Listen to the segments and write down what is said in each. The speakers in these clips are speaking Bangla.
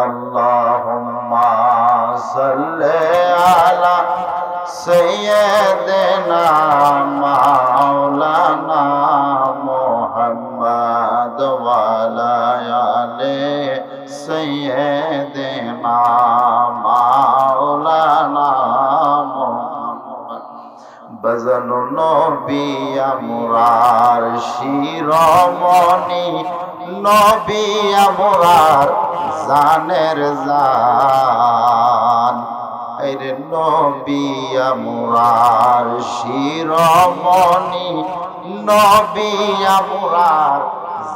আল্লাহুম্মা সাল্লি আলা সাইয়্যিদিনা মাওলানা মুহাম্মদ ওয়া আলা আলি সাইয়্যিদিনা মাওলানা মুহাম্মদ। বাজানো নবী আমরার শিরোমণি, নবী আমরার জানের জান, এরে নবী আমরার শিরোমণি, নবী আমরার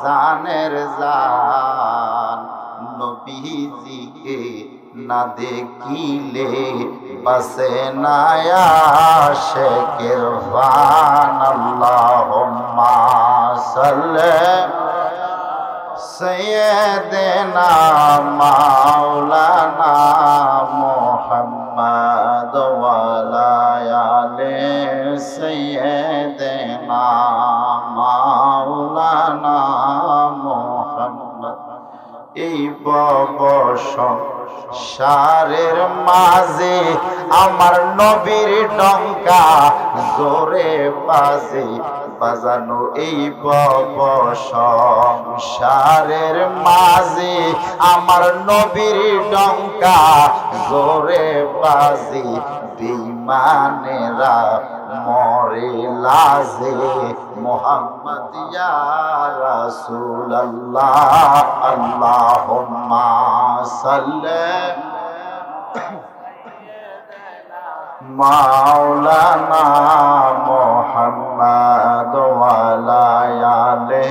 জানের জান। নবীজিকে না দেখিলে বাসে না আশিকের ভান। আল্লাহুম্মা সাল্লি সাইয়্যিদিনা মাওলানা মুহাম্মদ ওয়া আলা আলি সাইয়্যিদিনা মাওলানা মুহাম্মদ। এই সংসারের মাঝে আমার নবীর ডঙ্কা জোরে বাজে, বাজানো এই সংসারের মাঝে আমার নবীর ডঙ্কা জোরে বাজে। বেঈমানেরা মরে লাজে, মুহাম্মদ ইয়া রাসূলুল্লাহ। আল্লাহুম্মা সাল্লি মাওলানা মুহাম্মদ ওয়া আলা আলি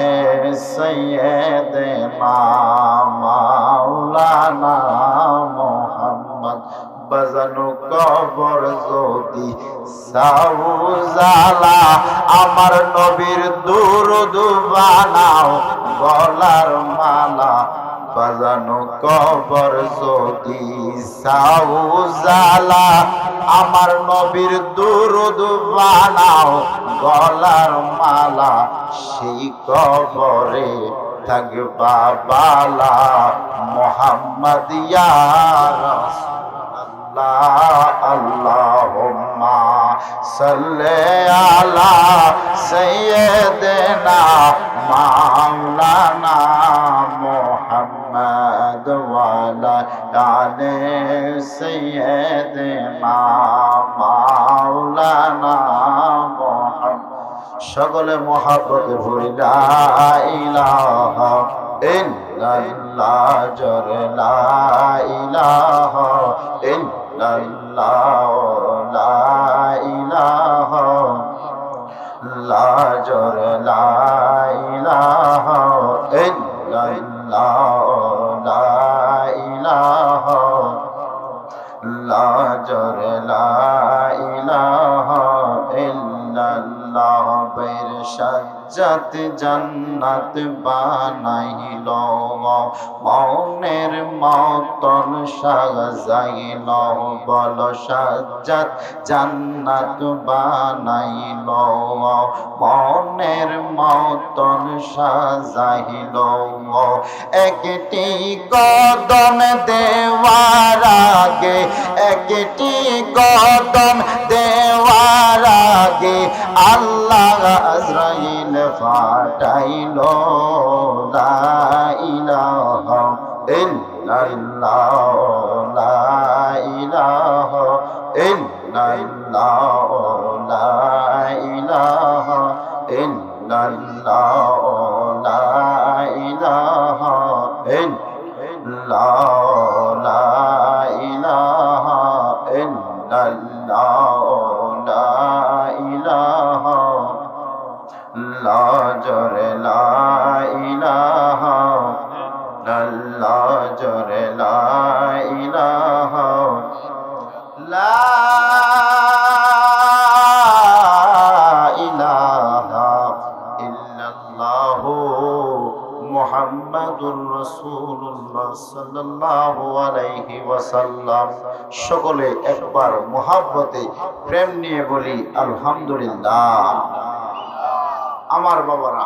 সাইয়্যিদিনা মাওলানা মুহাম্মদ। বাজানো কবর যদি সাউজালা, আমার নবীর দুরূদ বানাও গলার মালা। বাজানো কবর যদি সাউজালা, আমার নবীর দুরূদ বানাও গলার মালা। সেই কবরে থাকবা বালা, মুহাম্মদ ইয়া রাসূলুল্লাহ। আল্লাহুম্মা সাল্লি আলা সাইয়্যিদিনা মাওলানা মুহাম্মদ ওয়া আলা আলি সাইয়্যিদিনা মাওলানা মুহাম্মদ। সকলে মুহাব্বতে পড়ি লা ইলাহা ইল্লাল্লাহ, জোরে লা ইলাহা ইল্লাল্লাহ, লা ইলাহা ইল্লাল্লাহ, জোরে লা ইলাহা ইল্লাল্লাহ, লা ইলাহা ইল্লাল্লাহ, জোরে লা ইলাহা ইল্লাল্লাহ। বের সাজ্জাত জান্নাত বানাইল, মনের মতন সাজাইল। বল সাজ্জাত জান্নাত বানাইল, মনের মতন সাজাইল। একটি কদম দেওয়ার আগে, একটি কদম দেওয়ার আগে আল্লাহ আজরাইল ফাটাইল। লা ইলাহা ইল্লাল্লাহ, লা ইলাহা ইল্লাল্লাহ, লা ইলাহা ইল্লাল্লাহ, লা ইলাহা ইল্লাল্লাহ, লা ইলাহা ইল্লাল্লাহ, লা ইলাহা ইল্লাল্লাহ, জোরে লা ইলাহা ইল্লাল্লাহ, জোরে লা ইলাহা লা ইলাহা ইল্লাল্লাহ মুহাম্মাদুর রাসূলুল্লাহ সাল্লাল্লাহু আলাইহি ওয়াসাল্লাম। সকলে একবার মুহাব্বতে প্রেম নিয়ে বলি আলহামদুলিল্লাহ। আমার বাবারা,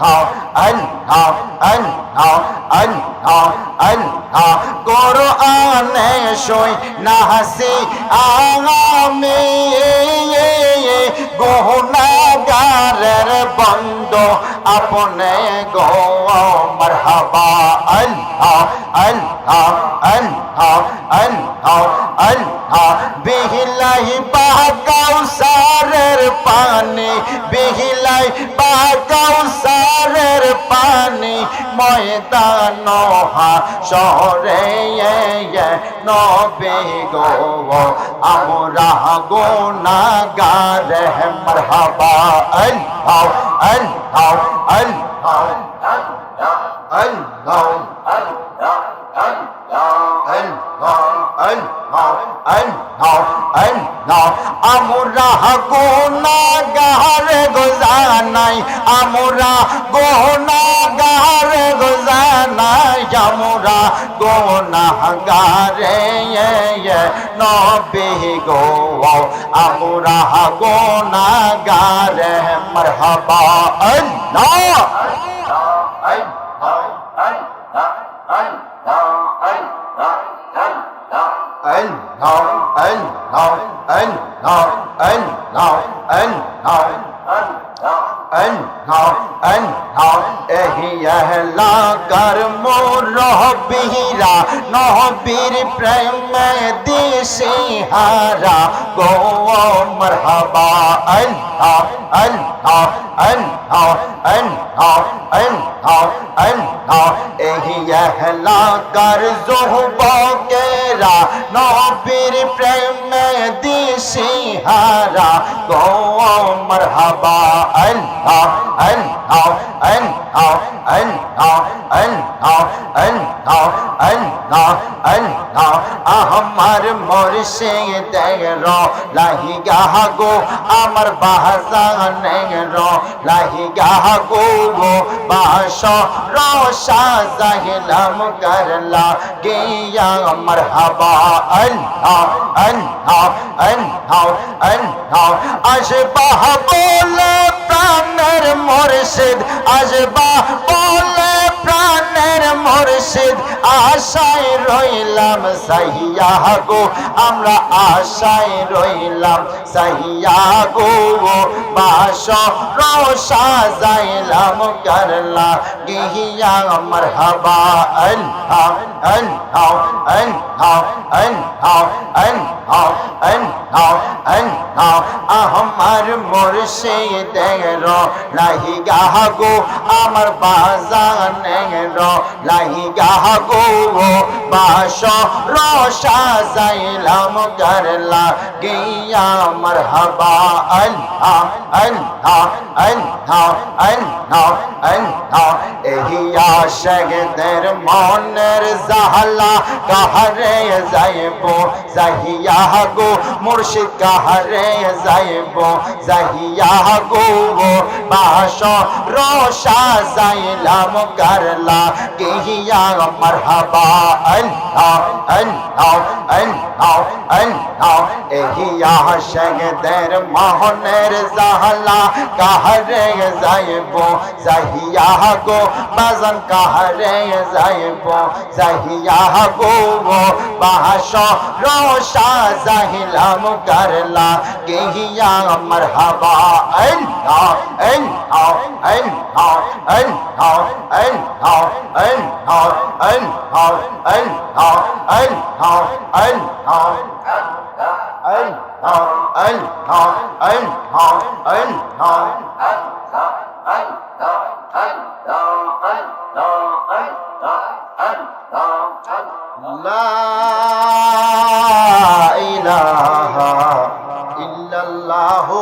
আল্লাহ আল্লাহ আল্লাহ আল্লাহ কোরআনে সই নাসি আমি গুনাহগারের বন্ধু আপনে গো মারহাবা আল্লাহ আল্লাহ আল্লাহ আল্লাহ আল্লাহ বিহিলাই বা কাউসারের পানি বিহিলাই বা কাউসারের পানি ময়দান হাশরে নবী গো আমরা গুনাহগার মারহাবা আল্লাহ আল্লাহ আল্লাহ আল্লাহ আমরা গুনাহগার গোজানাই আমরা গুনাহগার গোজানাই আমরা গুনাহগার নবী গো আমরা গুনাহগার মারহাবা আল্লাহ এলাকার মুরব্বিরা নবীর প্রেমে দিশে হারা গো মারহাবা আল্লাহ আল্লাহ আল্লাহ আল্লাহ আল্লাহ আল্লাহ এই এলাকার যুবকেরা নবীর প্রেমে দিশে হারা গো মারহাবা আল্লাহ আল্লাহ আল্লাহ আল্লাহ আল্লাহ আল্লাহ আল্লাহ আল্লাহ আমার মুর্শিদের লাহিগা গো আমার বাজানের লাহিগা গো বাস রসা জাহিলাম করলা গিয়া মারহাবা আল্লাহ আল্লাহ আল্লাহ আল্লাহ আশবাহ বলে প্রাণের মুর্শিদ আশবাহ বলে প্রাণের মুর্শিদ আশায় রইলাম সাইয়া গো আমরা আশায় রইলাম সাইয়া গো বাস রসা যাইলাম করলা গিয়া মারহাবা আল্লাহ আল্লাহ আল্লাহ আল্লাহ আল্লাহ আল্লাহ আল্লাহ আমার মুর্শিদের লাহিগা গো আমার বাজানের লাহিগা গো বাস রসা যাইলাম করলা গিয়া মারহাবা আল্লাহ আল্লাহ আল্লাহ আল্লাহ আল্লাহ এই আশিকদের মনের জাহলা কাহারে যাইব যাহিয়া গো মুর্শিদ কাহারে যাইব যাহিয়া গো বাস রসা যাইলাম করলা গিয়া মারহাবা আল্লাহ আল্লাহ আল্লাহ আল্লাহ এই আশিকদের মনের জাহলা কাহারে যাইব যাহিয়া গো বাজান কাহারে যাইব যাহিয়া গো বাস রসা যাইলাম করলা গিয়া মারহাবা আল্লাহ আল্লাহ আল্লাহ আল্লাহ আল্লাহ আল্লাহ আল্লাহ আল্লাহ আল্লাহ আল্লাহ লা ইলাহা ইল্লাল্লাহু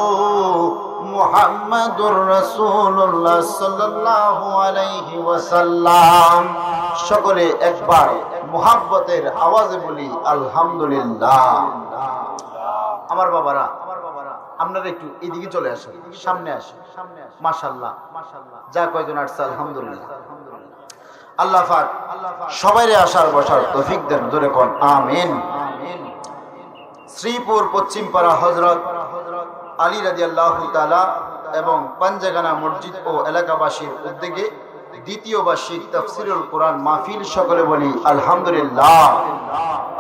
মুহাম্মাদুর রাসূলুল্লাহ সাল্লাল্লাহু আলাইহি ওয়াসাল্লাম। সকলে একবার মুহাব্বতের আওয়াজে বলি আলহামদুলিল্লাহ। আমার বাবারা, আপনারা একটু এদিকে চলে আসেন, সামনে আসেন। মাশাআল্লাহ, যা কয়জন আসছে আলহামদুলিল্লাহ। আল্লাহ পাক সবাইরে আসার বসার তৌফিক দেন, জোরে কোন আমিন। শ্রীপুর পশ্চিমপাড়া হযরত আলী রাদিয়াল্লাহু তাআলা এবং পাঞ্জাগানা মসজিদ ও এলাকাবাসীর উদ্যোগে দ্বিতীয় বার্ষিক তাফসিরুল কোরআন মাহফিল, সকলে বলি আলহামদুলিল্লাহ।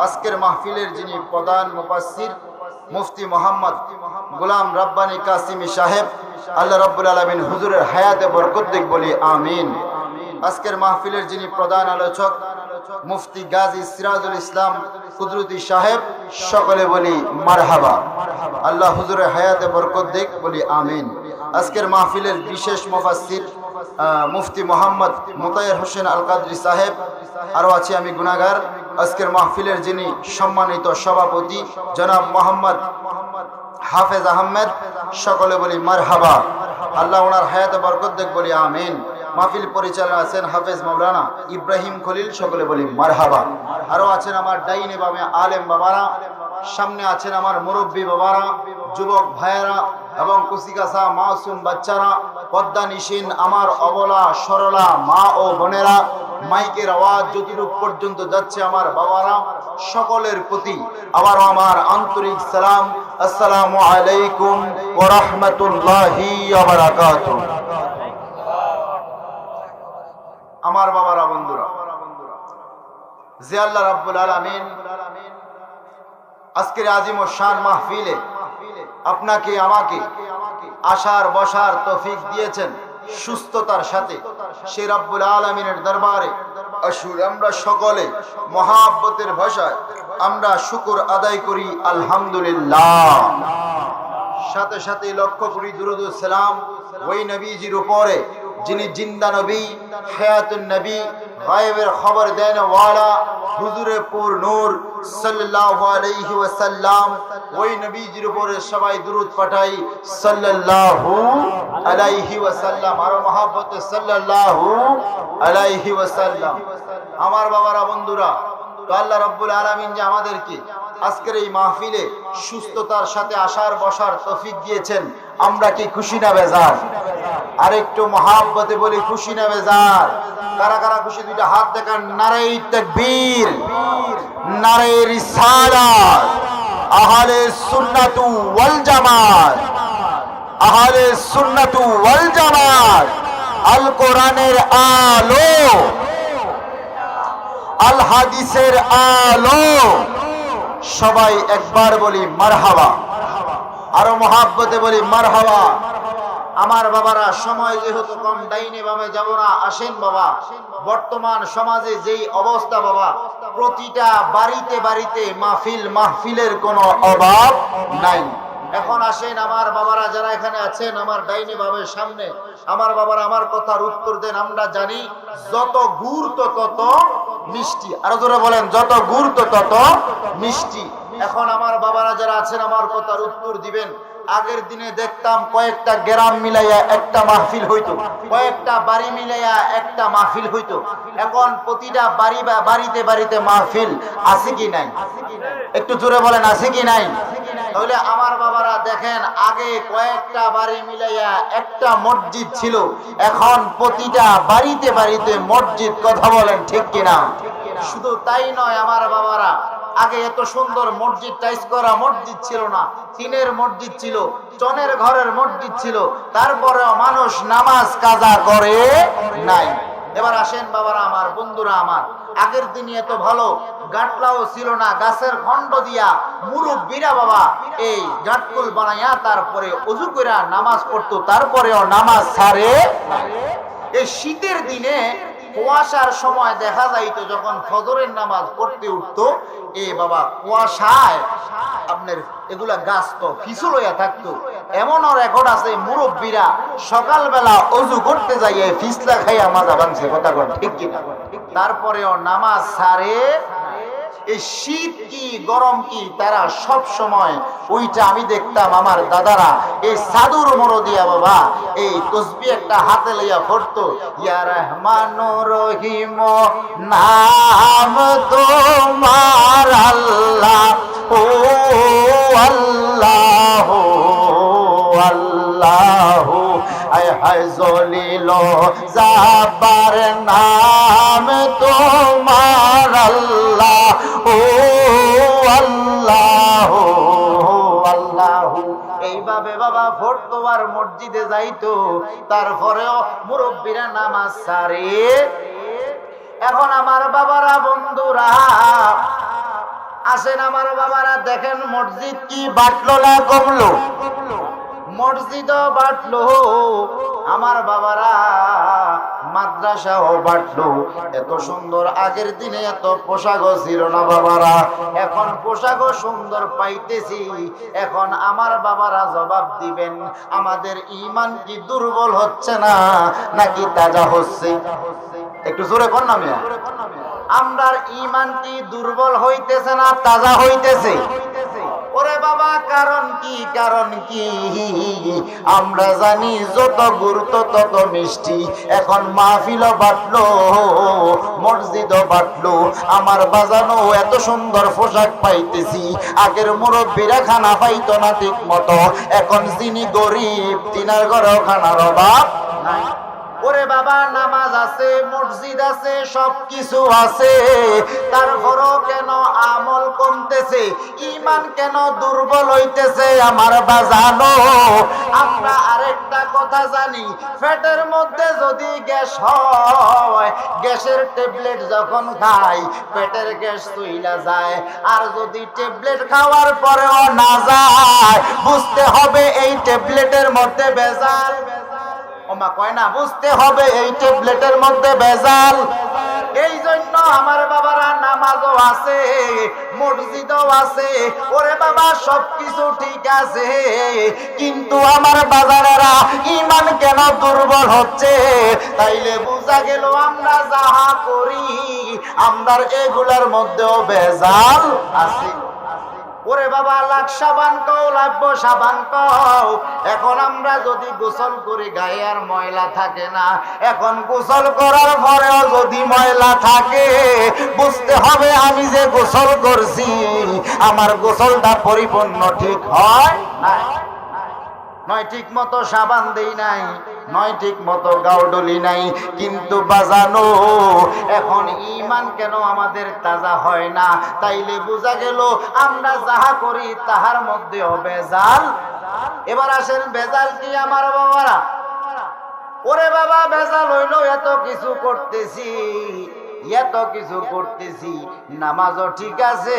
আজকের মাহফিলের যিনি প্রধান মুফাসসির মুফতি মোহাম্মদ গোলাম রাব্বানী কাসিমি সাহেব, আল্লাহ রাব্বুল আলামিন হুজুরের হায়াতে বরকত দিক, বলি আমিন। আজকের মাহফিলের যিনি প্রধান আলোচক মুফতি গাজী সিরাজুল ইসলাম কুদরতি সাহেব, সকলে বলি মারহাবা। আল্লাহ হুজুরের হায়াতে বরকত দিক, বলি আমিন। আজকের মাহফিলের বিশেষ মুফাসসির মুফতি মোহাম্মদ মুতায়ের হোসেন আল কাদরি সাহেব, আরও আছি আমি গুনাহগার। আজকের মাহফিলের যিনি সম্মানিত সভাপতি জনাব মোহাম্মদ হাফেজ আহমেদ, সকলে বলি মারহাবা। আল্লাহ ওনার হায়াতে বরকত দেখ, বলি আমিন। মাহফিল পরিচালনা আছেন হাফেজ মাওলানা ইব্রাহিম খলিল, সকলে বলি মারহাবা। আরও আছেন আমার ডাইনে বামে আলেম বাবারা, সামনে আছেন আমার মুরব্বী বাবারা, যুবক ভাইয়েরা এবং কুচিকাচা মাসুম বাচ্চারা, পদ্মা নিশিন আমার অবলা সরলা মা ও বোনেরা, মাইকের আওয়াজ যতটুকু পর্যন্ত যাচ্ছে আমার বাবারা, সকলের প্রতি আবারও আমার আন্তরিক সালাম। আসসালামু আলাইকুম ওয়া রাহমাতুল্লাহি ওয়া বারাকাতুহু। আমার বাবারা, বন্ধুরা, যে আল্লাহ রাব্বুল আলামিন আজকের আজিম ও শান মাহফিলে আপনাকে আমাকে আসার বসার তৌফিক দিয়েছেন সুস্থতার সাথে, সেই রাব্বুল আলামিনের দরবারে আসুন আমরা সকলে মহাব্বতের ভাষায় আমরা শুকর আদায় করি আলহামদুলিল্লাহ। সাথে সাথে লক্ষ কোটি দুরূদ ও সালাম ওই নবীজির উপরে যিনি জিন্দা নবী, হায়াতুন নবী, গায়েবের খবর দেন ওয়ালা হুজুরে পুর নূর সাল্লাল্লাহু আলাইহি ওয়াসাল্লাম, ওই নবীজির উপরে সবাই দুরূদ পাঠাই সাল্লাল্লাহু আলাইহি ওয়াসাল্লাম, আর মহব্বতে সাল্লাল্লাহু আলাইহি ওয়াসাল্লাম। আমার বাবারা, বন্ধুরা, তো আল্লাহ রাব্বুল আলামিন যে আমাদেরকে আজকের এই মাহফিলে সুস্থতার সাথে আসার বসার তৌফিক দিয়েছেন, আমরা কি খুশি না বেজার? আর একটু মহাব্বতে বলি খুশি না বেজার? কারা কারা খুশি? দুইটা হাত দেখান। নারে তাকবীর, নারে রিসালাত, আহলে সুন্নাতু ওয়াল জামাত, আহলে সুন্নাতু ওয়াল জামাত, আল কোরআনের আলো, আল হাদিসের আলো, সবাই একবার বলি মারহাবা। আরো মহাব্বতে বলি মারহাবা। আমার বাবারা, সময় যেহেতু কম, ডাইনে বামে যাব না, আসেন বাবা। বর্তমান সমাজে যেই অবস্থা বাবা, প্রতিটা বাড়িতে বাড়িতে মাহফিলের কোনো অভাব নাই। এখন আসেন আমার বাবারা যারা এখানে আছেন, আমার ডাইনে বামের সামনে, আমার বাবারা আমার কথার উত্তর দেন। আমরা জানি যত গুড় তো তত মিষ্টি। আরো জোরে বলেন, যত গুড় তো তত মিষ্টি। এখন আমার বাবারা যারা আছেন আমার কথার উত্তর দিবেন। আগের দিনে দেখতাম কয়েকটা গ্রাম মিলাইয়া একটা মাহফিল হইতো, কয়েকটা বাড়ি মিলাইয়া একটা মাহফিল হইতো। এখন প্রতিটা বাড়িতে বাড়িতে মাহফিল আছে কি নাই? একটু জোরে বলেন, আছে কি নাই? তাহলে আমার বাবারা দেখেন, আগে কয়েকটা বাড়ি মিলাইয়া একটা মসজিদ ছিল, এখন প্রতিটা বাড়িতে বাড়িতে মসজিদ। কথা বলেন ঠিক কিনা? শুধু তাই নয় আমার বাবারা, আগে এত সুন্দর মসজিদ, টাইস করা মসজিদ ছিল না, টিনের মসজিদ ছিল, চনের ঘরের মসজিদ ছিল, তারপরেও মানুষ নামাজ কাজা করে নাই। এবার আসেন বাবারা আমার, বন্ধুরা আমার, আগের দিনে এত ভালো গাটলাও ছিল না, গাছের খণ্ড দিয়া মুরব্বীরা বাবা এই গাটকুল বানাইয়া তারপরে ওযু কইরা নামাজ পড়তো, তারপরেও নামাজ ছাড়ে। এই শীতের দিনে কুয়াশার সময় দেখা যাইতো যখন ফজরের নামাজ পড়তে উঠতো, এ বাবা কুয়াশায় আপনার এগুলা গাছ তো ফিসল হইয়া থাকতো। এমনও রেকর্ড আছে মুরব্বীরা সকালবেলা ওযু করতে যাইয়ে ফিসলা খাইয়া মাজা ভাঙছে। কথা কোন ঠিক কিনা? তারপরেও নামাজ ছাড়ে। এই শীত কি গরম কি তারা সব সময় ওইটা আমি দেখতাম আমার দাদারা এই সাদুর মোড় দিয়া বাবা এই তসবিহ একটা হাতে লইয়া পড়তো, ইয়া রহমানুর রহিম নাম তোমার আল্লাহ, ও আল্লাহ আল্লাহ, আয় হায় জলিল জাবার নাম তোমার আল্লাহ, ও আল্লাহ আল্লাহ। এইভাবে বাবা পড়তো আর মসজিদে যাইতো, তারপরেও মুরব্বীরা নামাজ ছাড়ে। এখন আমার বাবারা, বন্ধুরা আসেন, আমার বাবারা দেখেন মসজিদ কি বাড়লো না কমলো? মসজিদও বাড়লো, আমার বাবারা মাদ্রাসাও বাড়লো। এত সুন্দর, আগের দিনে এত পোশাকও ছিল না বাবারা, এখন পোশাকও সুন্দর পাইতেছি। এখন আমার বাবারা জবাব দিবেন, আমাদের ঈমান কি দুর্বল হচ্ছে না নাকি তাজা হচ্ছে? একটু জোরে কোন না মিয়া, আমরার ঈমান কি দুর্বল হইতেছে না তাজা হইতেছে? ওরে বাবা কারণ কি? কারণ কি? আমরা জানি যত গুরুত্ব তত মিষ্টি। এখন মাহফিলও বাটলো, মসজিদও বাটলো, আমার বাজানো এত সুন্দর পোশাক পাইতেছি। আগের মুরব্বীরা খানা পাইতো না ঠিক মতো, এখন যিনি গরিব তিনার ঘরেও খানার অভাব নাই। ওরে বাবা নামাজ আছে, মসজিদ আছে, সবকিছু আছে, তারপরও কেন আমল কমতেছে? ঈমান কেন দুর্বল হইতেছে? আমার বাজানো, আমরা আরেকটা কথা জানি, পেটের মধ্যে যদি গ্যাস হয়, গ্যাসের ট্যাবলেট যখন খাই পেটের গ্যাস চইলা যায়। আর যদি ট্যাবলেট খাওয়ার পরেও না যায়, বুঝতে হবে এই ট্যাবলেটের মধ্যে ভেজাল। ওমা কয় না, বুঝতে হবে এই ট্যাবলেটের মধ্যে ভেজাল। এই জন্য আমার বাবারা নামাজও আছে, মসজিদও আছে, ওরে বাবা সবকিছু ঠিক আছে, কিন্তু আমার বাজারেরা ঈমান কেন দুর্বল হচ্ছে? তাইলে বোঝা গেল আমরা যাহা করি আমরার এগুলার মধ্যেও ভেজাল আছে। ওরে বাবা লাখ সাবান কও, লাভ্য সাবান কও, এখন আমরা যদি গোসল করি গায়ে আর ময়লা থাকে না, এখন গোসল করার পরেও যদি ময়লা থাকে, বুঝতে হবে আমি যে গোসল করছি আমার গোসলটা পরিপূর্ণ ঠিক হয় নাই, নয় ঠিক মতো সাবান দেই নাই, নয় ঠিক মতো গাউডলি নাই। কিন্তু বাজানো এখন ঈমান কেন আমাদের তাজা হয় না? তাইলে বোঝা গেল আমরা যাহা করি তাহার মধ্যেও ভেজাল। এবার আসেন ভেজাল কি আমার বাবারা? ওরে বাবা ভেজাল হইল, এত কিছু করতেছি, এত কিছু করতেছি, নামাজও ঠিক আছে,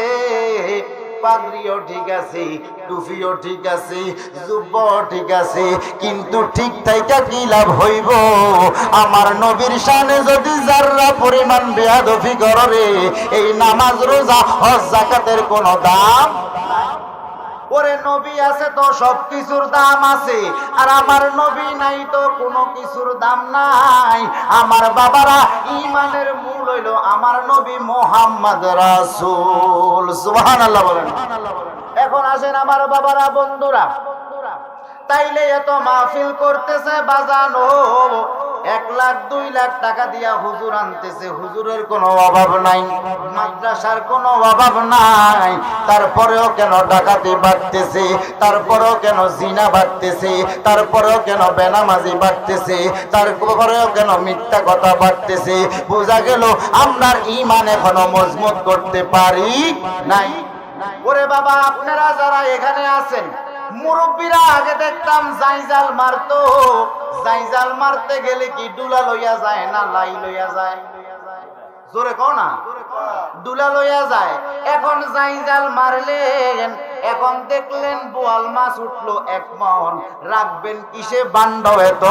পাগড়িও ঠিক আছে, টুপিও ঠিক আছে, জুব্বাও ঠিক আছে, কিন্তু ঠিক থাইকা কি লাভ হইব? আমার নবীর শানে যদি যাররা পরিমাণ বেয়াদবি করে, এই নামাজ রোজা হজ যাকাতের কোনো দাম? ওরে নবী আছে তো সবকিছুর দাম আছে, আর আমার নবী নাই তো কোনো কিছুর দাম নাই। আমার বাবারা ঈমানের মূল হইল আমার নবী মুহাম্মদ রাসূল। সুবহানাল্লাহ বলেন। এখন আসেন আমার বাবারা, বন্ধুরা, তাইলে এত মাহফিল করতেছে বাজানো, 1 লাখ 2 লাখ টাকা দিয়া হুজুর আনতেছে, হুজুরের কোনো অভাব নাই, মাদ্রাসার কোনো অভাব নাই, তারপরেও কেন ডাকাতি বাড়তেছে? তারপরেও কেন জিনা বাড়তেছে? তারপরেও কেন বেনামাজি বাড়তেছে? তারপরেও কেন মিথ্যা কথা বাড়তেছে? বোঝা গেল আমরার ঈমান এখনো মজবুত করতে পারি নাই। ওরে বাবা আপনারা যারা এখানে আছেন, মুরব্বীরা আগে দেখতাম জাইজাল মারতো, জাইজাল মারতে গেলে কি ডুলা লইয়া যায় না লাই লইয়া যায়? জোরে কও না, ডুলা লইয়া যায়। এখন জাইজাল মারলেন, এখন দেখলেন বোয়াল মাছ উঠলো 1 মণ, রাখবেন কিসে? বান্ড এত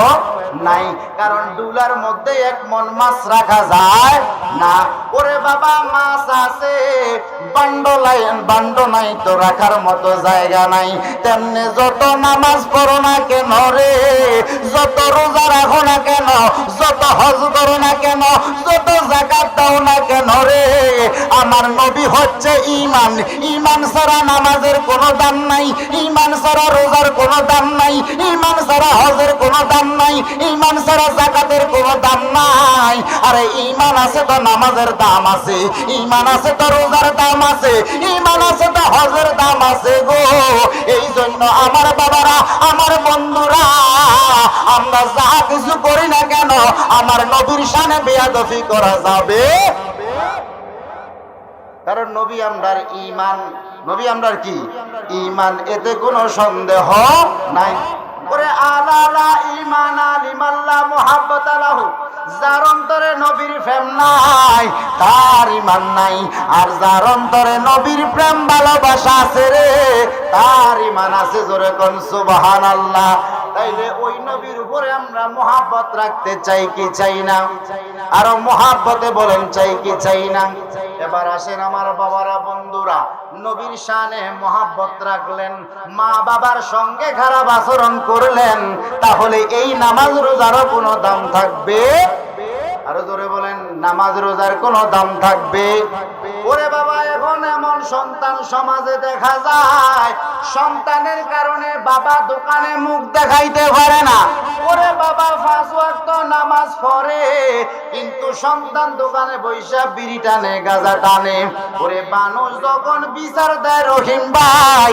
নাই, কারণ ডুলার মধ্যে 1 মণ মাছ রাখা যায় না। ওরে বাবা মাছ আছে, বান্ড নাই তো রাখার মতো জায়গা নাই। তেমনি যত নামাজ পড়ো না কেন রে, যত রোজা রাখো না কেন, যত হজ করো না কেন, যত যাকাত দাও না কেন রে, আমার নবী হচ্ছে ঈমান। ঈমান ছাড়া নামাজের কোনো দাম নাই, ঈমান ছাড়া রোজার কোনো দাম নাই, ঈমান ছাড়া হজের কোনো দাম নাই, ঈমান ছাড়া যাকাতের কোনো দাম নাই। আরে ঈমান আছে তো নামাজের দাম আছে, ঈমান আছে তো রোজার দাম আছে, ঈমান আছে তো হজের দাম আছে গো। এই জন্য আমার বাবারা, আমার বন্ধুরা, আমরা যা কিছু করি না কেন আমার নবীর শানে বেয়াদবি করা যাবে? কারণ নবী আমরার ঈমান, নবী আমরার কি ঈমান, এতে কোনো সন্দেহ নাই। ওরে আলালা ঈমানা লিমান লা মুহাব্বাতা লাহু, যার অন্তরে নবীর প্রেম নাই তার ঈমান নাই, আর যার অন্তরে নবীর প্রেম ভালোবাসা আছে রে তার ঈমান আছে। জোরে কোন সুবহানাল্লাহ। তাইলে ওই নবীর উপরে আমরা মহাব্বত রাখতে চাই কি চাই না? আরো মহাব্বতে বলেন চাই কি চাই না? এবার আসেন আমার বাবারা, বন্ধুরা, নবীর শানে মহাব্বত রাখলেন, মা বাবার সঙ্গে খারাপ আচরণ করলেন, তাহলে এই নামাজ রোজারও কোনো দাম থাকবে? আরো জোরে বলেন, নামাজ রোজার কোনো দাম থাকবে? ওরে বাবা, এখন এমন সন্তান সমাজে দেখা যায়, সন্তানের কারণে বাবা দোকানে মুখ দেখাইতে পারে না। ওরে বাবা 5 ওয়াক্ত নামাজ পড়ে, কিন্তু সন্তান দোকানে বৈশা বিড়ি টানে, গাঁজা টানে। ওরে মানুষ যখন বিচার দেয়, রহিম ভাই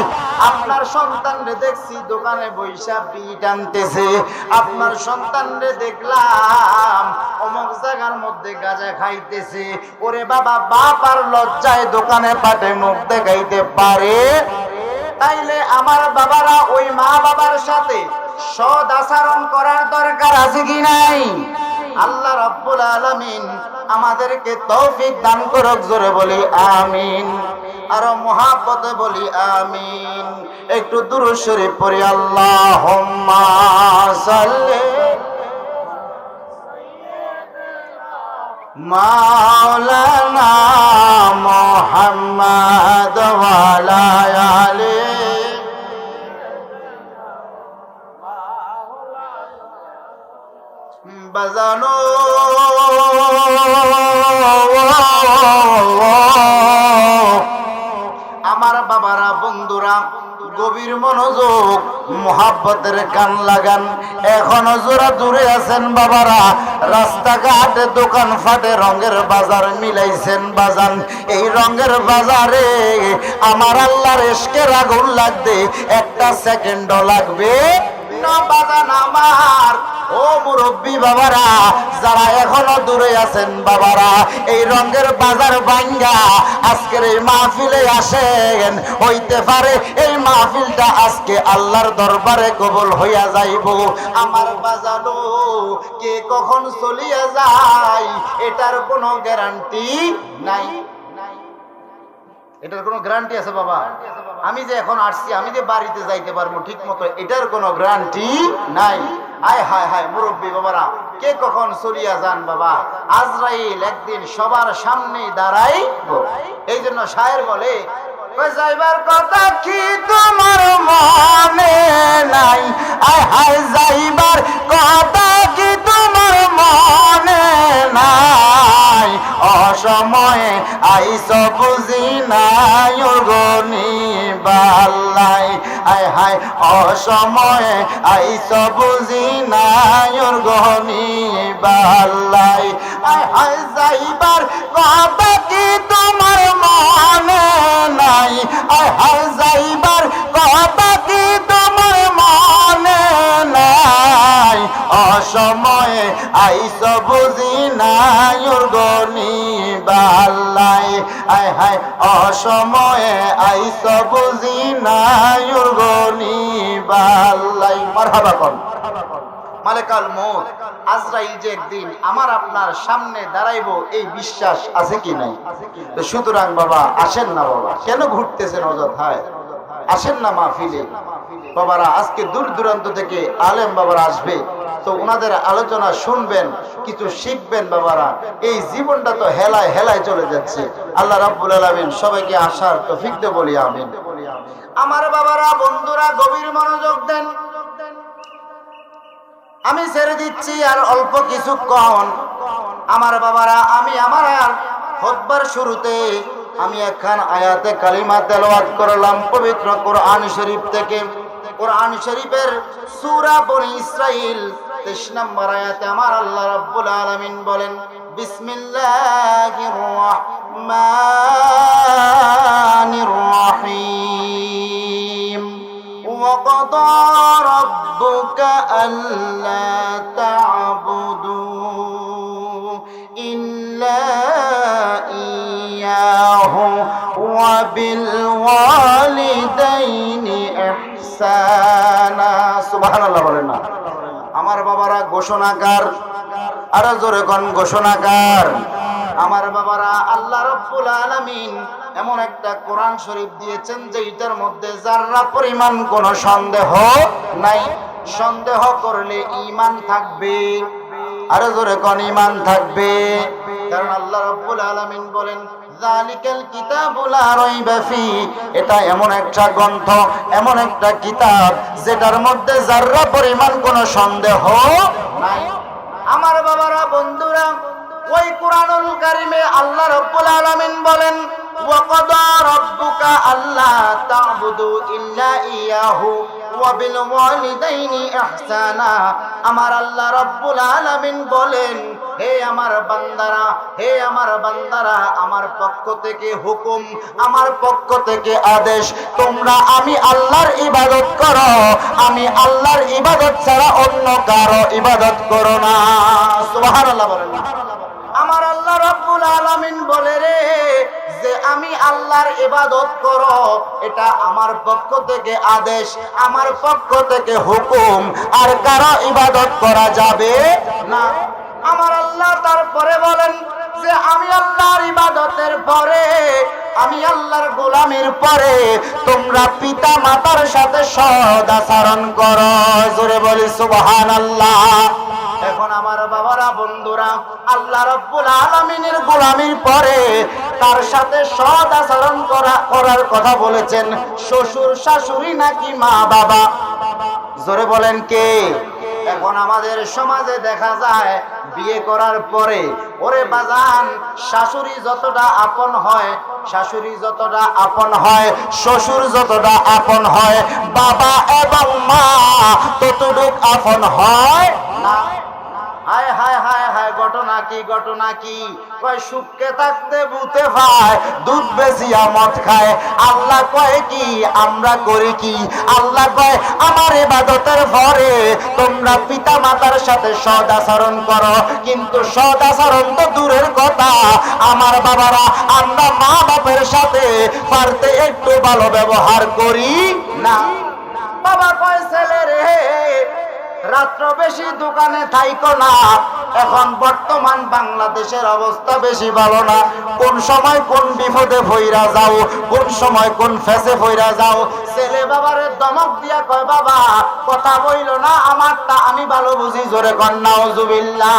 আপনার সন্তানরে দেখছি দোকানে বৈশা বিড়ি টানতেছে, আপনার সন্তানরে দেখলাম অমুক জায়গার মধ্যে গাঁজা খাইতেছে। ওরে বাবা, বাপ আর লজ্জায় দোকানে পাটে মুখ দেখাইতে পারে? তাইলে আমার বাবারা ওই মা বাবার সাথে সৎ আচরণ করার দরকার আছে কি নাই? আল্লাহ রাব্বুল আলামিন আমাদেরকে তৌফিক দান করুক। জোরে বলি আমিন, আরো মুহাব্বতে বলি আমিন। একটু দুরূদ শরীফ পড়ি, আল্লাহুম্মা সাল্লি মাওলানা মুহাম্মদ ওয়া আলা আলিহি বাজানো। আমার বাবারা, বন্ধুরা, গভীর মনোযোগ, মুহাব্বতের কান লাগান। এখনো যারা দূরে আছেন বাবারা, রাস্তাঘাটে দোকান ফাটে রঙের বাজার মিলাইছেন বাজান, এই রঙের বাজারে আমার আল্লাহর ইশকের আগুন লাগবে, একটা সেকেন্ডও লাগবে না বাজান আমার। ও মুরব্বী বাবারা, যারা এখনো দূরে আছেন বাবারা, এই রঙের বাজার ভাঙ্গা আজকের এই মাহফিলে আসেন, হইতে পারে এই মাহফিলটা আজকে আল্লাহর দরবারে কবুল হইয়া যাইব। আমার বাজানো কে কখন চলিয়া যায় এটার কোনো গ্যারান্টি নাই। এটার কোনো গ্যারান্টি আছে বাবা? আমি যে এখন আসছি, আমি যে বাড়িতে যাইতে পারবো ঠিক মতো, এটার কোনো গ্যারান্টি নাই। আয় হায় হায় মুরব্বী বাবারা, কে কখন চলিয়া যান বাবা। আজরাইল একদিন সবার সামনে দাঁড়াইব। এই জন্য শায়ের বলে, যাইবার কথা কি তোমার মনে নাই? আয় হায় যাইবার কথা কি তোমার মনে নাই? অসময়ে আইস বুঝি নাই গনি বাল্লাই। আয় হায় অসময়ে আইস বুঝি নাই গনি বাল্লাই। আয় হায় যাইবার কথা কি তোমার মনে নাই? আয় হায় যাইবার কথা কি তোমার মনে নাই? অসময়ে আইস বুঝি নাই গনি বাল্লাই। আয় হায় অসময়ে আইস বুঝি নাই গনি বাল্লাই। মারহাবা কোন মালিকাল মউত আজরাইল যে একদিন আমার আপনার সামনে দাঁড়াইবো, এই বিশ্বাস আছে কি নাই? তো সুতরাং বাবা আসেন না বাবা, কেন ঘুরতেছেন অযথায়? আসেন না মাহফিলে বাবারা। আজকে দূর দূরান্ত থেকে আলেম বাবারা আসবে, তো ওনাদের আলোচনা শুনবেন, কিছু শিখবেন বাবারা। এই জীবনটা তো হেলায় হেলায় চলে যাচ্ছে। আল্লাহ রাব্বুল আলামিন সবাইকে আসার তৌফিক দে বলি আমিন। আমার বাবারা, বন্ধুরা, গভীর মনোযোগ দেন। আমি ছেড়ে দিচ্ছি আর অল্প কিছুক্ষণ। আমার বাবারা, আমি আমার খুতবার শুরুতে আমি একখান আয়াতে কালিমা তেলাওয়াত করলাম পবিত্র কোরআন শরীফ থেকে। কোরআন শরীফের সূরা বনী ইসরাইল 23 নম্বর আয়াতে আমার আল্লাহ রাব্বুল আলামিন বলেন, বিসমিল্লাহির রাহমানির রাহিম। وقضى ربك ألا تعبدوا إلا إياه وبالوالدين إحسانا ইহসানা। সুবহানাল্লাহ বলেন না। আমার বাবারা ঘোষণাকার, আরো জোরে কোন ঘোষণাকার। আমার বাবারা, আল্লাহ রাব্বুল আলামিন এমন একটা কোরআন শরীফ দিয়েছেন যে এটার মধ্যে যারা পরিমাণ কোনো সন্দেহ নাই। সন্দেহ করলে ঈমান থাকবে, আরো জোরে কোন ঈমান থাকবে। কারণ আল্লাহ রাব্বুল আলামিন বলেন যালিকাল কিতাবু লা রাইবা ফি, এটা এমন একটা গ্রন্থ, এমন একটা কিতাব যেটার মধ্যে যারা পরিমাণ কোনো সন্দেহ নাই। আমার বাবারা, বন্ধুরা, ওই কোরআনুল কারীমে আল্লাহ রাব্বুল আলামিন বলেন ওয়া ক্বাদা রাব্বুকা আল্লা তা'বুদু ইল্লা ইয়াহু ওয়া বিল ওয়ালিদাইনি ইহসানা। আমার আল্লাহ রাব্বুল আলামিন বলেন, হে আমার বান্দারা, হে আমার বান্দারা, আমার পক্ষ থেকে হুকুম, আমার পক্ষ থেকে আদেশ, তোমরা আমি আল্লাহর ইবাদত করো, আমি আল্লাহর ইবাদত ছাড়া অন্য কারো ইবাদত করো না। সুবহানাল্লাহ বলেন না। আমার আল্লাহ রাব্বুল আলামিন বলে রে যে আমি আল্লাহর ইবাদত করো, এটা আমার পক্ষ থেকে আদেশ, আমার পক্ষ থেকে হুকুম, আর কারো ইবাদত করা যাবে না। আমার আল্লাহ তারপরে বলেন যে আমি আল্লাহর ইবাদতের পরে, আমি আল্লাহর গোলামের পরে তোমরা পিতা মাতার সাথে সৎ আচরণ করো। জোরে বলি সুবহানাল্লাহ। এখন আমার বাবারা, বন্ধুরা, আল্লাহ রাব্বুল আলামিনের গোলামির পরে তার সাথে সৎ আচরণ করার কথা বলেছেন শ্বশুর শাশুড়ি নাকি মা বাবা? জোরে বলেন কে? এখন আমাদের সমাজে দেখা যায় বিয়ে করার পরে ওরে বাজান, শাশুড়ি যতটা আপন হয়, শাশুড়ি যতটা আপন হয়, শ্বশুর যতটা আপন হয়, বাবা এবং মা ততটুক আপন হয় না। হায় হায় হায় হায়, ঘটনা কি, ঘটনা কি? কয় সুখে থাকতে বুতে পায়, দুধ বেচিয়া মদ খায়। আল্লাহ কয় কি, আমরা করি কি? আল্লাহ কয় আমার ইবাদতের পরে তোমরা পিতা মাতার সাথে সৎ আচরণ করো। কিন্তু সৎ আচরণ তো দূরের কথা, আমার বাবারা, আমরা মা বাপের সাথে পারতে একটু ভালো ব্যবহার করি না। বাবা কয় ছেলে রে, রাত্র বেশি দোকানে থাইকো না। এখন বর্তমান বাংলাদেশের অবস্থা বেশি ভালো না। কোন সময় কোন বিপদে ভইরা যাও, কোন সময় কোন ফেসে ভইরা যাও। ছেলে বাবারে দমক দিয়া কয় বাবা কথা বইল না, আমারটা আমি ভালো বুঝি। জোরে কন নাউজুবিল্লাহ।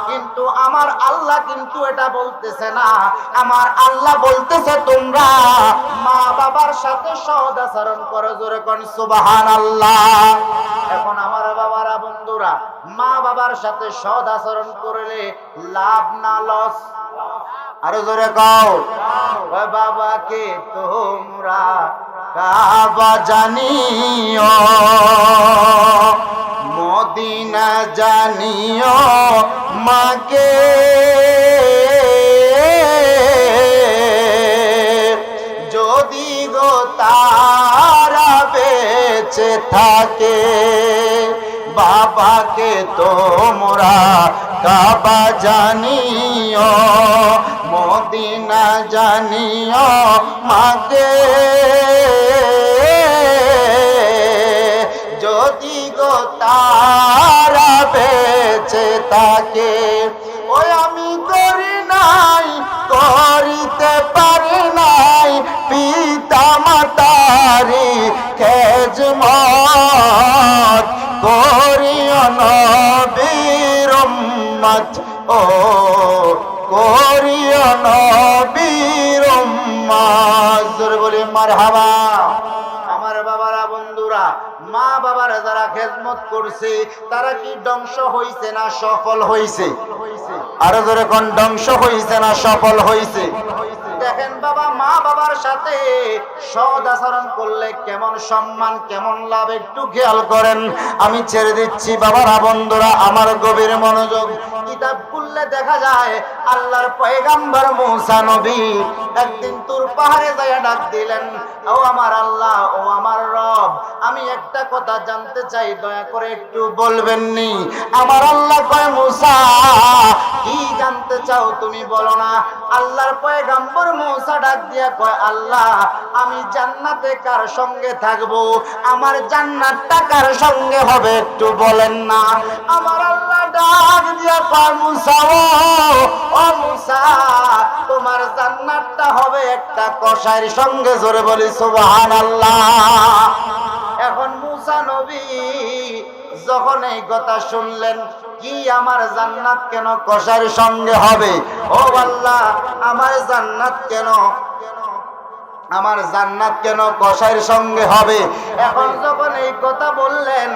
কিন্তু আমার আল্লাহ কিন্তু এটা বলতেছে না। আমার আল্লাহ বলতেছে তোমরা মা বাবার সাথে সৎ আচরণ করো। জোরে কোন সুবহানাল্লাহ। এখন আমার বাবারা, বন্ধুরা, মা বাবার সাথে সৎ আচরণ করলে লাভ না লস? আরো জোরে কও। ওই বাবাকে তোমরা কাবা জানিও, মদিনা জানিও, মাকে যদি গো তারা বেঁচে থাকে। বাবাকে তোমরা কাবা জানিও, মদিনা জানিও, মাকে যদি গো তারা বেঁচে থাকে। ওই আমি করি নাই, করিতে পারি নাই পিতা মাতারি খেজমত, করিও নবীর উম্মত, ও করিও নবীর উম্মত। জোরে বলি মারহাবা। আমার বাবারা, বন্ধুরা, মা বাবারা যারা খেদমত করছে তারা কি ধ্বংস হইছে না সফল হইছে? আরো জোরে কোন, ধ্বংস হইছে না সফল হইছে? দেখেন বাবা, মা বাবার সাথে সৎ আচরণ করলে কেমন সম্মান, কেমন লাভ, একটু খেয়াল করেন। আমি ছেড়ে দিচ্ছি বাবারা, বন্ধুরা, আমার গভীর মনোযোগ। কিতাব খুললে দেখা যায় আল্লাহর পয়গাম্বর মুসা নবী একদিন তুর পাহাড়ে যায় ডাক দিলেন, ও আমার আল্লাহ, ও আমার রব, আমি একটা কথা জানতে চাই, দয়া করে একটু বলবেন নি? আমার আল্লাহ কয় মুসা, কি জানতে চাও তুমি বলো না। আল্লাহর পয়গম্বর মূসা ডাক দিয়া কয়, আল্লাহ আমি জান্নাতে কার সঙ্গে থাকবো? আমার জান্নাতটা কার সঙ্গে হবে একটু বলেন না। আমার আল্লাহ ডাক দিয়া কয়, মূসা ও মূসা, তোমার জান্নাতটা হবে একটা কসাইয়ের সঙ্গে। জোরে বলি সুবহানাল্লাহ। এখন মূসা নবী যখন এই কথা শুনলেন, কি আমার জান্নাত কেন কসাইয়ের সঙ্গে হবে? ও আল্লাহ, আমার জান্নাত কেন কসাইয়ের সঙ্গে হবে? এখন যখন এই কথা বললেন,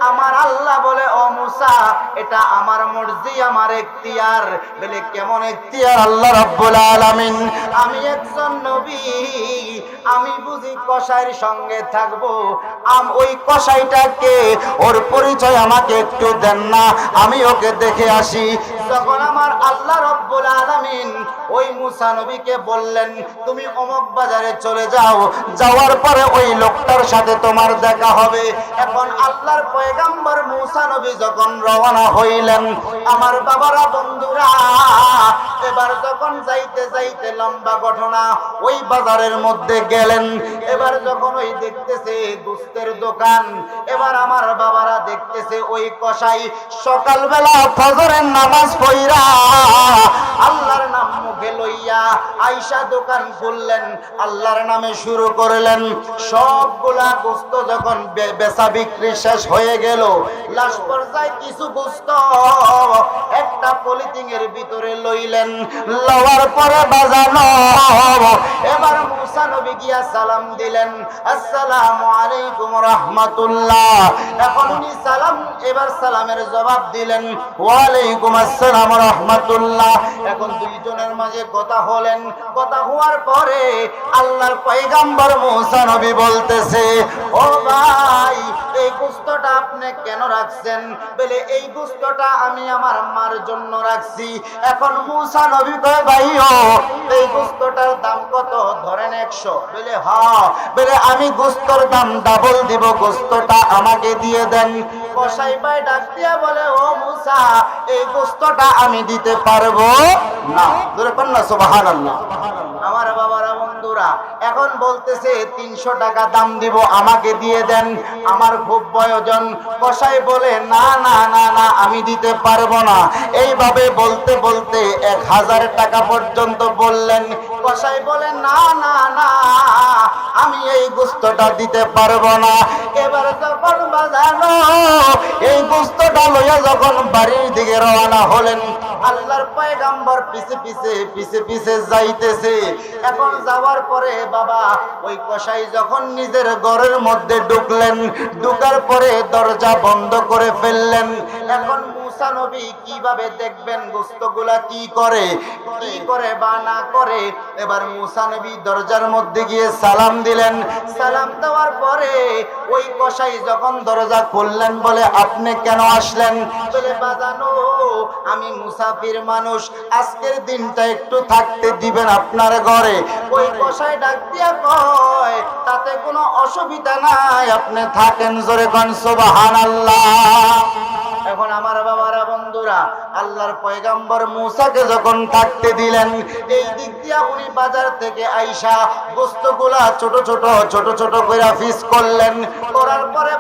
আমার আল্লাহ বলে, ও মূসা, এটা আমার মর্জি, আমার এখতিয়ার। বলে কেমন এখতিয়ার আল্লাহ রাব্বুল আলামিন? আমি একজন নবী, আমি বুঝি কসাইয়ের সঙ্গে থাকবো। ওই কসাইটাকে, ওর পরিচয় আমাকে একটু দেন না, আমি ওকে দেখে আসি। যখন আমার আল্লাহ রাব্বুল আলামিন ওই মূসা নবীকে বললেন, তুমি অমুক বাজারে চলে যাও, যাওয়ার পরে ওই লোকটার সাথে তোমার দেখা হবে। এখন আল্লাহর পয়গম্বর মূসা নবী যখন রওনা হইলেন, আমার বাবারা, বন্ধুরা, এবার যখন যাইতে যাইতে লম্বা ঘটনা, ওই বাজারের মধ্যে গেলেন। এবার যখন ওই দেখতেছে গোস্তের দোকান, এবার আমার বাবারা দেখতেছে ওই কসাই সকালবেলা ফজরের নামাজ পড়া আল্লাহর নাম মুখে লইয়া আইসা দোকান খুললেন, আল্লাহর নামে শুরু করলেন। সবগুলা গোস্ত যখন বেচা বিক্রি শেষ হয়ে গেল, লাস্ট পর্যায়ে কিছু গোস্ত একটা পলিথিনের ভিতরে লইলেন। লওয়ার পরে বাজানো, এবার মূসা নবী গিয়া সালাম দিলেন, আসসালামু আলাইকুম রাহমাতুল্লাহ। এখন উনি এবার সালামের জবাব দিলেন, ওয়ালাইকুম আসসালাম রাহমাতুল্লাহ। এখন দুইজনের মাঝে কথা হলেন। কথা হওয়ার পরে আল্লাহর পয়গম্বর মূসা নবী বলতেছে, ও ভাই, এই গোস্তটা আপনি কেন রাখছেন? বলে এই গোস্তটা আমি আমার মার জন্য রাখছি। এখন মূসা নবী কয়, ভাইও এই গোস্তটার দাম কত? ধরেন 100। বলে হ্যাঁ। বলে আমি গোস্তর দাম ডাবল দিব, গোস্তটা আমাকে দিয়ে দেন। কসাই ভাই ডাক দিয়া বলে, ও মূসা, এই গোস্তটা আমি দিতে পারবো না। জোরে বলেন না সুবহানাল্লাহ। আমার বাবারা, বন্ধুরা, এখন বলতেছে 300 টাকা দাম দিব, আমাকে দিয়ে দেন, আমার খুব প্রয়োজন। কসাই বলে, না না না না, আমি দিতে পারবো না। এইভাবে বলতে বলতে 1000 টাকা পর্যন্ত বললেন। কসাই বলে, না না না, আমি এই গোস্তটা দিতে পারবো না। এবার যখন বাজানো, এই গোস্তটা লইয়া যখন বাড়ির দিকে রওনা হলেন, আল্লাহর পয়গম্বর পিছে পিছে যাইতেছে। এখন যাওয়ার পরে বাবা, ওই কসাই যখন নিজের ঘরের মধ্যে ঢুকলেন, ঢুকার পরে দরজা বন্ধ করে ফেললেন। এখন মূসা নবী কিভাবে দেখবেন গোস্তগুলা কি করে বা না করে? এবার মূসা নবী দরজার মধ্যে গিয়ে সালাম দিলেন। সালাম দেওয়ার পরে ওই কসাই যখন দরজা খুললেন, বলে, আপনি কেন আসলেন? বলে, বাজানো, আমি মুসাফির মানুষ, আজকের দিনটা একটু থাকতে দিবেন আপনার ঘরে? ওই কসাই ডাক দিয়া কয়, তাতে কোনো অসুবিধা নাই, আপনি থাকেন। জোরে কোন সুবহানাল্লাহ। এখন আমার বাবারা, বন্ধুরা, আল্লাহর পয়গম্বর মূসাকে যখন থাকতে দিলেন, এই দিক দিয়া উনি বাজার থেকে আইসা গোস্তগুলা ছোট ছোট করে পিস করলেন। করার পরে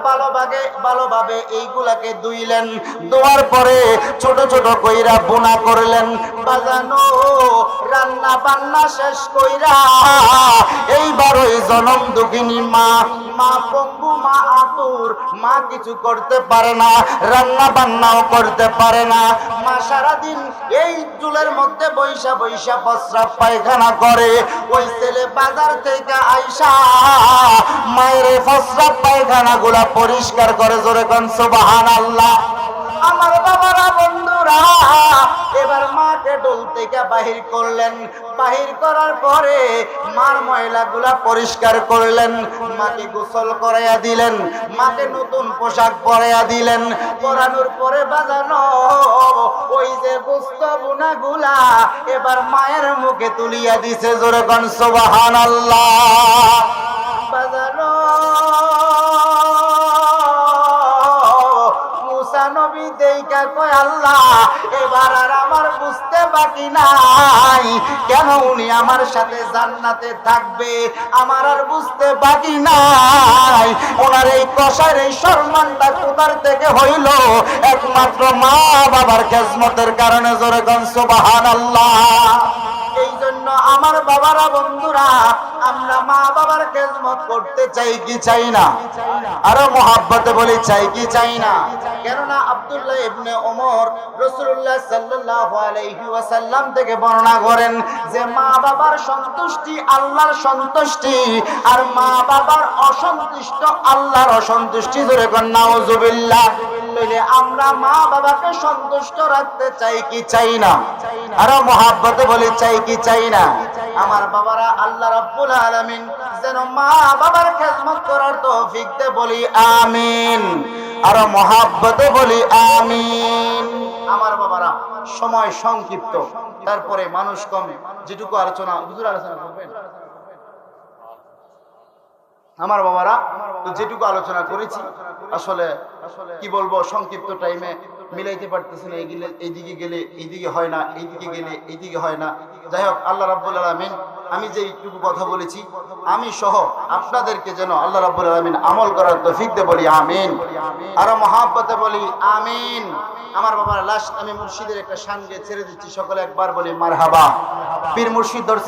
ভালোভাবে এইগুলাকে ধুইলেন। ধোয়ার পরে ছোট ছোট কইরা বোনা করলেন। বাজানো রান্না বান্না শেষ কইরা এইবার ওই জনম দুঃখিনী মা পঙ্গু, মা আতুর, মা কিছু করতে পারে না, রান্না বান্নাও করতে পারে না। মা সারাদিন এই চুলের মধ্যে বৈশা প্রস্রাব পায়খানা করে। ওই ছেলে বাজার থেকে আইসা মায়ের প্রস্রাব পায়খানা গুলা পরিষ্কার করে। জোরে কোন সুবহানাল্লাহ। আমার বাবারা, বন্ধুরা, এবার মাকে ডোল থেকে বাহির করলেন। বাহির করার পরে মার ময়লাগুলা পরিষ্কার করলেন। মাকে গোসল করাইয়া দিলেন, মাকে নতুন পোশাক পরাইয়া দিলেন। পরানোর পরে বাজানো ওই যে গোস্ত বোনাগুলা এবার মায়ের মুখে তুলিয়া দিছে। জোরে কোন সুবহানাল্লাহ। বাজানো নবী দেইকা ডাইকা কয় আল্লাহ এবার আর আমার বুঝতে বাকি নাই কেন উনি আমার সাথে জান্নাতে থাকবে, আমার আর বুঝতে বাকি নাই ওনার এই কষার এই সম্মানটা কোথার থেকে হইল, একমাত্র মা বাবার খেজমতের কারণে। জোরে কোন সুবহানাল্লাহ। এই জন্য আমার বাবারা, বন্ধুরা, আমরা মা বাবার খেজমত করতে চাই কি চাই না? আরো মহাব্বতে বলি চাই কি চাই না? কেননা আব্দুল্লাহ ইবনে ওমর রাসূলুল্লাহ সাল্লাল্লাহু আলাইহি ওয়াসাল্লাম থেকে বর্ণনা করেন যে মা বাবার সন্তুষ্টি আল্লাহর সন্তুষ্টি, আর মা বাবার অসন্তুষ্ট আল্লাহর অসন্তুষ্টি। জোরে কোন নাউজুবিল্লাহ। তাহলে আমরা মা বাবাকে সন্তুষ্ট রাখতে চাই কি চাই না? আরো মহাব্বতে বলি চাই কি চাই না? আমার বাবারা, আল্লাহ রাব্বুল আলামিন যেন মা বাবার খেদমত করার তৌফিক দে, বলি আমিন। আরো মহাব্বতে বলি আমিন। আমার বাবারা, সময় সংক্ষিপ্ত, তারপরে মানুষ কম, যেটুকু আলোচনা হুজুর আলোচনা করবেন। আমার বাবারা, তো যেটুকু আলোচনা করেছি আসলে কি বলবো, সংক্ষিপ্ত টাইমে মিলাইতে পারতেছি না। এইদিকে গেলে এইদিকে হয় না, এইদিকে গেলে এইদিকে হয় না। যাই হোক, আল্লাহ রাব্বুল আলামিন আমি যে এইটুকু কথা বলেছি, আমি সহ আপনাদেরকে যেন আল্লাহ রাব্বুল আলামিন আমল করার তৌফিক দে, বলি আমিন। আরো মহাব্বতে বলি আমিন। আমার বাবার লাস্ট আমি মুর্শিদের একটা শান গেয়ে ছেড়ে দিচ্ছি, সকলে একবার বলি মারহাবা। পীর মুর্শিদ ধরছে।